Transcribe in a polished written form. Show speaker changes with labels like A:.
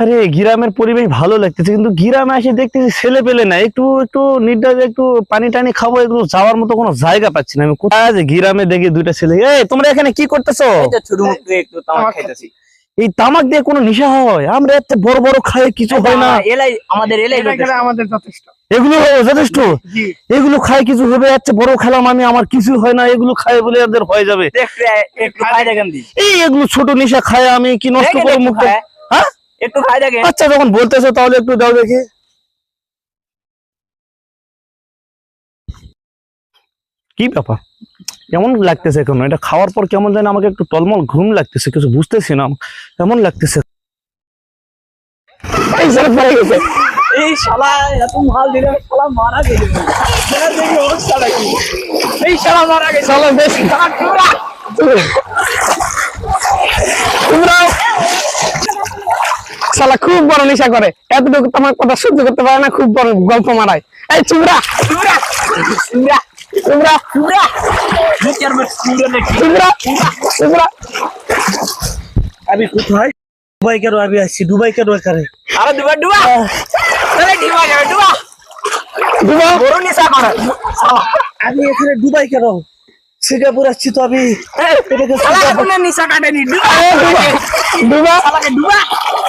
A: আরে গ্রামের পরিবেশ ভালো লাগতেছে, কিন্তু গ্রামে এসে দেখতেছি ছেলে পেলে না, একটু একটু নির্দাজে একটু পানি টানি খাবো, এগুলো যাওয়ার মতো কোনো জায়গা পাচ্ছি না। আমি কোথায় যে গ্রামে দেখি দুইটা ছেলে। এই তোমরা এখানে কি করতেছো?
B: একটু তামাক খাইতেছি।
A: এই তামাক দিয়ে কোনো নেশা হয়? আমরা এত বড় বড় খাই কিছু হয় না।
B: আমাদের
C: যথেষ্ট।
A: এগুলো যথেষ্ট, এগুলো খাই কিছু হবে? এত বড় খেলাম আমি, আমার কিছু হয় না, এগুলো খাই বলে এদের হয়ে যাবে।
B: একটু খাই দেখেন দি।
A: এই এগুলো ছোট নেশা খাই আমি কি নষ্ট করে মুখ? হ্যাঁ
B: একটু খাই দেখেন।
A: আচ্ছা যখন বলতেছো তাহলে একটু দাও দেখি। কি ব্যাপার, কেমন লাগতেছে এখন? এটা খাওয়ার পর কেমন জানি আমাকে একটু টলমল ঘুম লাগতেছে, কিছু বুঝতেছি না, কেমন লাগতেছে।
B: এই শালা এত মাল দিলে শালা মারা গেল। এই শালা মারা গেল।
A: শালা বেশ শালা খুব বড় নেশা করে, এতটুকু তোমার কথা সহ্য করতে পারে না, খুব বড় গল্প মারায়। এই চুমরা চুমরা চুমরা চুমরা চুমরা চুমরা চুমরা।
C: আমি কোথায়? দুবাই কেন আমি আসছি? দুবাই কেন এখানে?
B: আরে দুবা দুবা আরে ডিবা যাবে দুবা
A: দুবা
B: বড় নেশা করে।
C: আমি এখানে দুবাই কেন? সিঙ্গাপুর আসছি তো আমি।
B: শালা কোন নেশা কাটেনি দুবা
A: দুবা
B: শালাকে দুবা